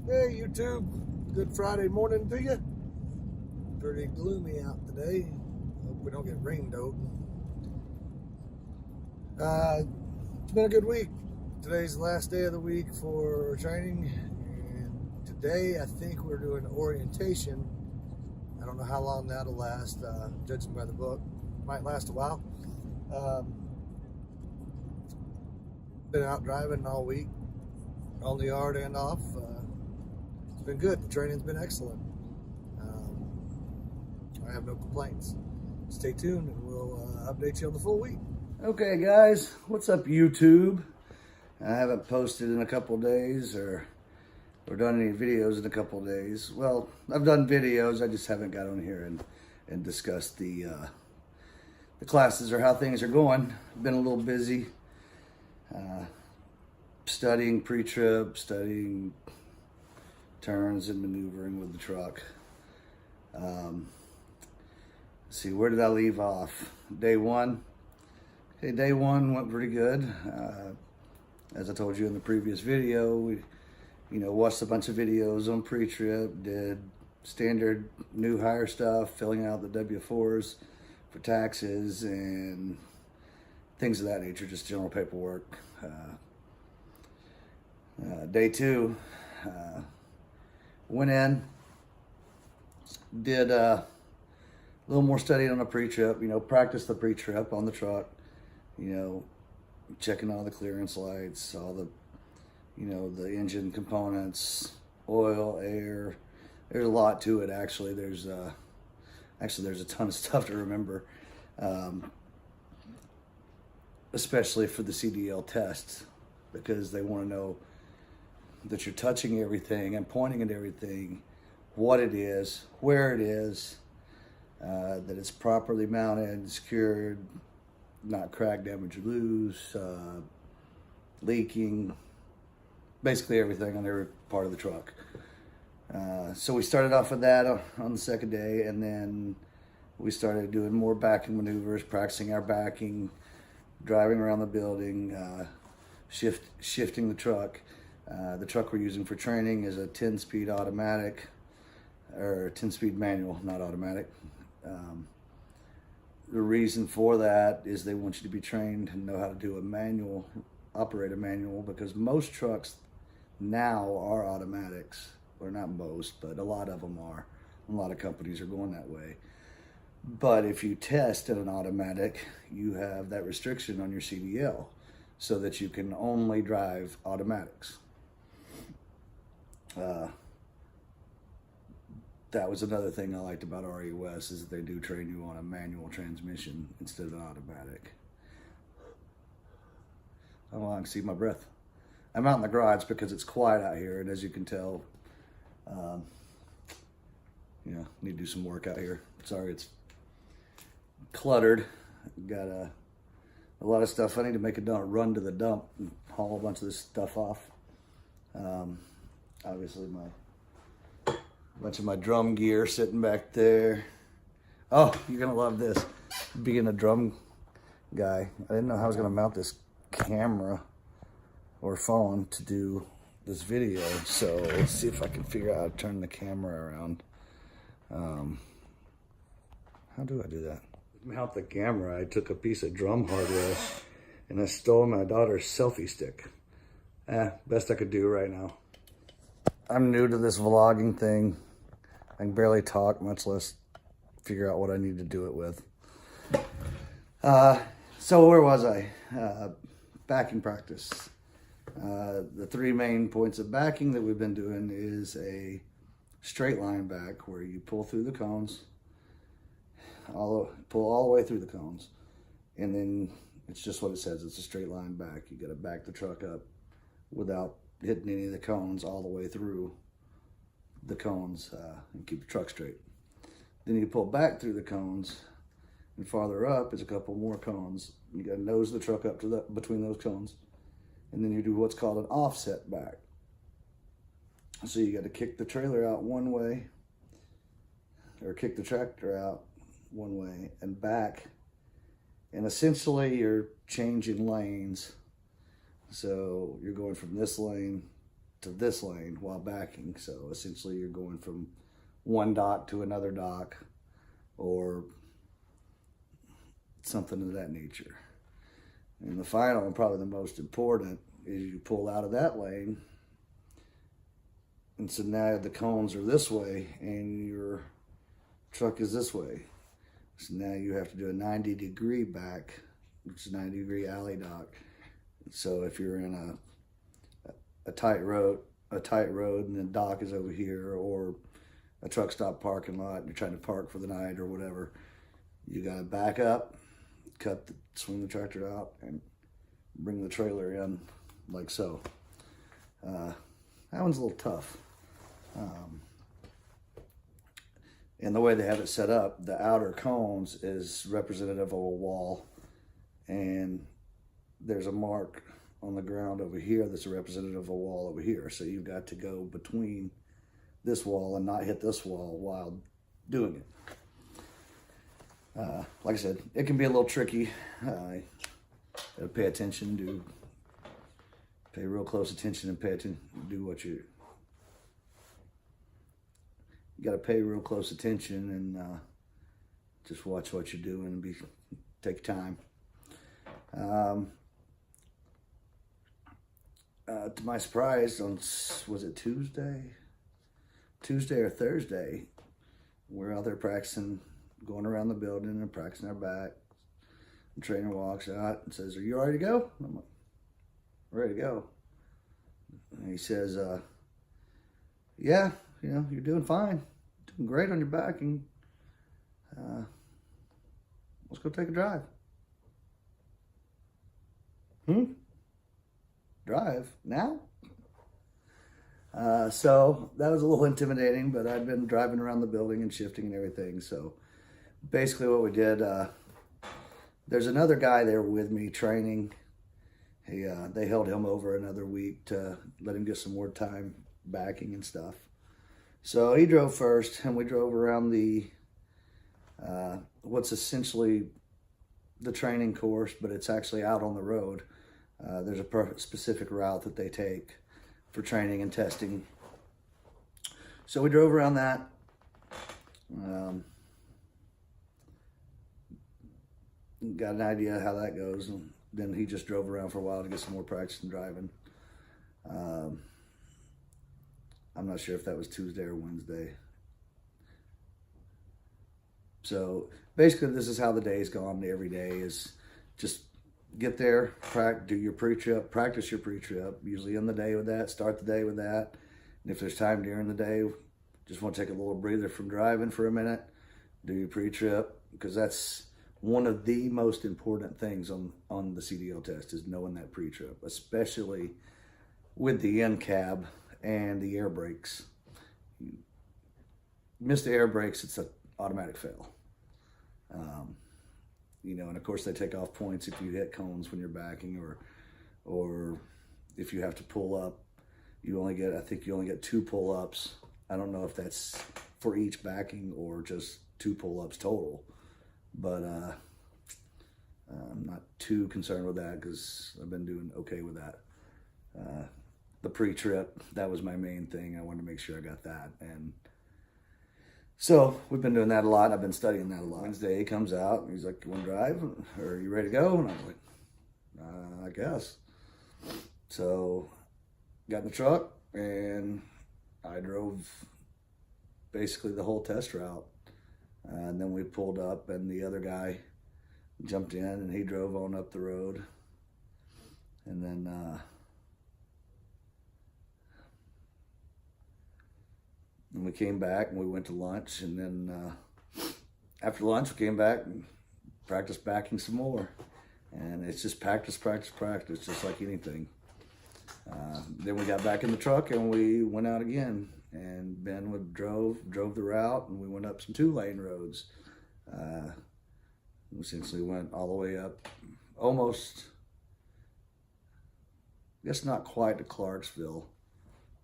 Hey YouTube, good Friday morning to you. Pretty gloomy out today. Hope we don't get rained out. It's been a good week. Today's the last day of the week for training, and today I think we're doing orientation. I don't know how long that'll last, judging by the book. Might last a while. Been out driving all week, on the yard and off. It's been good. The training's been excellent. I have no complaints. Stay tuned and we'll update you on the full week. Okay guys, what's up YouTube? I haven't posted in a couple days or done any videos in a couple days. Well, I've done videos, I just haven't got on here and discussed the classes or how things are going. Been a little busy studying pre-trip, studying turns and maneuvering with the truck. Let's see, where did I leave off? Day one. Okay, day one went pretty good. As I told you in the previous video, we watched a bunch of videos on pre-trip, did standard new hire stuff, filling out the W-4s for taxes and things of that nature, just general paperwork. Day two, went in, did a little more study on the pre-trip, practice the pre-trip on the truck, checking all the clearance lights, all the, the engine components, oil, air. There's a lot to it, actually. There's a ton of stuff to remember, especially for the CDL test, because they want to know that you're touching everything and pointing at everything, what it is, where it is, that it's properly mounted, secured, not crack, damage, or loose, leaking, basically everything on every part of the truck. So we started off with that on the second day, and then we started doing more backing maneuvers, practicing our backing, driving around the building, shifting the truck. The truck we're using for training is a 10-speed automatic, or 10-speed manual, not automatic. The reason for that is they want you to be trained and know how to do a manual, operate a manual, because most trucks now are automatics, or not most, but a lot of them are. A lot of companies are going that way. But if you test in an automatic, you have that restriction on your CDL so that you can only drive automatics. That was another thing I liked about RUS, is that they do train you on a manual transmission instead of an automatic. Oh, I can see my breath. I'm out in the garage because it's quiet out here, and as you can tell, need to do some work out here. Sorry, it's cluttered. Got a lot of stuff. I need to make a run to the dump and haul a bunch of this stuff off. Obviously, bunch of my drum gear sitting back there. Oh, you're gonna love this. Being a drum guy, I didn't know how I was gonna mount this camera or phone to do this video, so let's see if I can figure out how to turn the camera around. How do I do that? To mount the camera, I took a piece of drum hardware and I stole my daughter's selfie stick. Best I could do right now. I'm new to this vlogging thing. I can barely talk, much less figure out what I need to do it with. So where was I? Backing practice. The three main points of backing that we've been doing is a straight line back, where you pull through the cones, pull all the way through the cones, and then it's just what it says. It's a straight line back. You got to back the truck up without hitting any of the cones all the way through the cones, and keep the truck straight. Then you pull back through the cones, and farther up is a couple more cones. You got to nose the truck up to between those cones, and then you do what's called an offset back. So you got to kick the trailer out one way, or kick the tractor out one way and back, and essentially you're changing lanes. So you're going from this lane to this lane while backing. So essentially you're going from one dock to another dock or something of that nature. And the final and probably the most important is you pull out of that lane, and so now the cones are this way and your truck is this way. So now you have to do a 90-degree back, which is 90-degree alley dock. So if you're in a tight road and the dock is over here, or a truck stop parking lot and you're trying to park for the night or whatever, you gotta back up, swing the tractor out, and bring the trailer in like so. That one's a little tough. And the way they have it set up, the outer cones is representative of a wall, and there's a mark on the ground over here that's a representative of a wall over here. So you've got to go between this wall and not hit this wall while doing it. Like I said, it can be a little tricky. Gotta pay attention, pay real close attention and pay attention, do what you got to pay real close attention and just watch what you're doing and take time. To my surprise, was it Tuesday or Thursday, we're out there practicing, going around the building and practicing our back. The trainer walks out and says, "Are you ready to go?" I'm like, "Ready to go." And he says, "Yeah, you're doing fine, doing great on your backing. Let's go take a drive." Drive now? So that was a little intimidating, but I'd been driving around the building and shifting and everything. So basically what we did, there's another guy there with me training. They held him over another week to let him get some more time backing and stuff. So he drove first, and we drove around the what's essentially the training course, but it's actually out on the road. There's a specific route that they take for training and testing. So we drove around that. Got an idea how that goes, and then he just drove around for a while to get some more practice in driving. I'm not sure if that was Tuesday or Wednesday. So basically this is how the day's gone every day, is just get there, do your pre-trip, practice your pre-trip, usually end the day with that, start the day with that. And if there's time during the day, just want to take a little breather from driving for a minute, do your pre-trip, because that's one of the most important things on the CDL test, is knowing that pre-trip, especially with the end cab and the air brakes. You miss the air brakes, it's an automatic fail. And of course they take off points if you hit cones when you're backing, or if you have to pull up, I think you only get 2 pull-ups. I don't know if that's for each backing or just 2 pull-ups total, but I'm not too concerned with that because I've been doing okay with that. The pre-trip, that was my main thing. I wanted to make sure I got that, and so we've been doing that a lot. I've been studying that a lot. Wednesday he comes out and he's like, "You want to drive? Or are you ready to go?" And I was like, "I guess." So got in the truck and I drove basically the whole test route. And then we pulled up and the other guy jumped in and he drove on up the road. And then and we came back and we went to lunch, and then after lunch we came back and practiced backing some more. And it's just practice, just like anything. Then we got back in the truck and we went out again, and Ben drove the route, and we went up some 2-lane roads. We essentially went all the way up, almost, I guess not quite to Clarksville,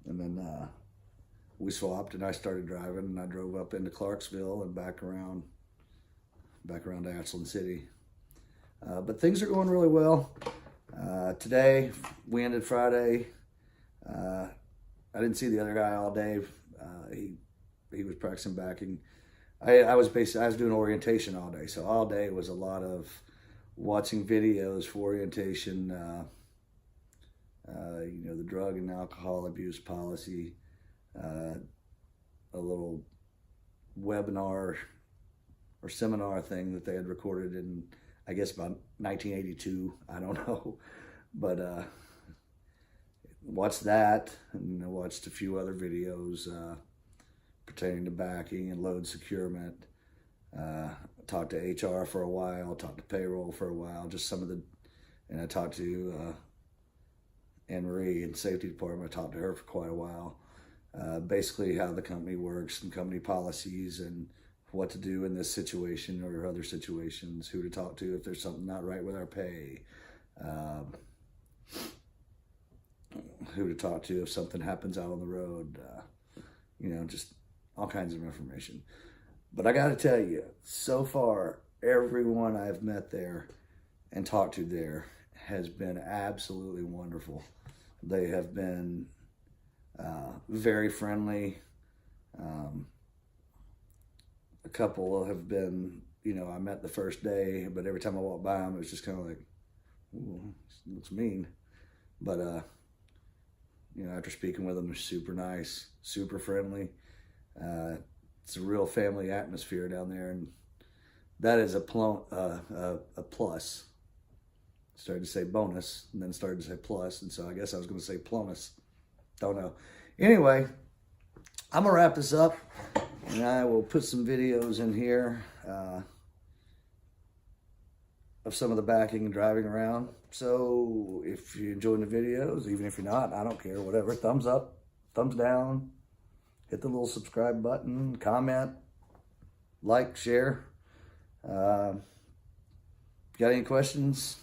and then we swapped, and I started driving, and I drove up into Clarksville and back around to Ashland City. But things are going really well. Today, we ended Friday. I didn't see the other guy all day. He was practicing backing. I was doing orientation all day, so all day was a lot of watching videos for orientation. The drug and alcohol abuse policy, a little webinar or seminar thing that they had recorded in, I guess, about 1982. I don't know, but watched that, and I watched a few other videos pertaining to backing and load securement. Talked to HR for a while, talked to payroll for a while, just some of the, and I talked to Anne Marie in the safety department. I talked to her for quite a while. Basically how the company works and company policies and what to do in this situation or other situations, who to talk to if there's something not right with our pay, who to talk to if something happens out on the road, just all kinds of information. But I got to tell you, so far, everyone I've met there and talked to there has been absolutely wonderful. They have been very friendly. A couple have been, I met the first day, but every time I walked by them, it was just kind of like, ooh, looks mean. But, after speaking with them, they're super nice, super friendly. It's a real family atmosphere down there, and that is a plus. Started to say bonus, and then started to say plus, and so I guess I was going to say plummus. Don't know. Anyway, I'm going to wrap this up, and I will put some videos in here of some of the backing and driving around. So if you're enjoying the videos, even if you're not, I don't care, whatever. Thumbs up, thumbs down, hit the little subscribe button, comment, like, share. Got any questions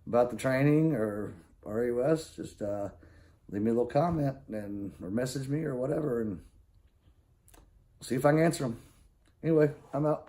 about the training or RUS, just leave me a little comment or message me or whatever, and see if I can answer them. Anyway, I'm out.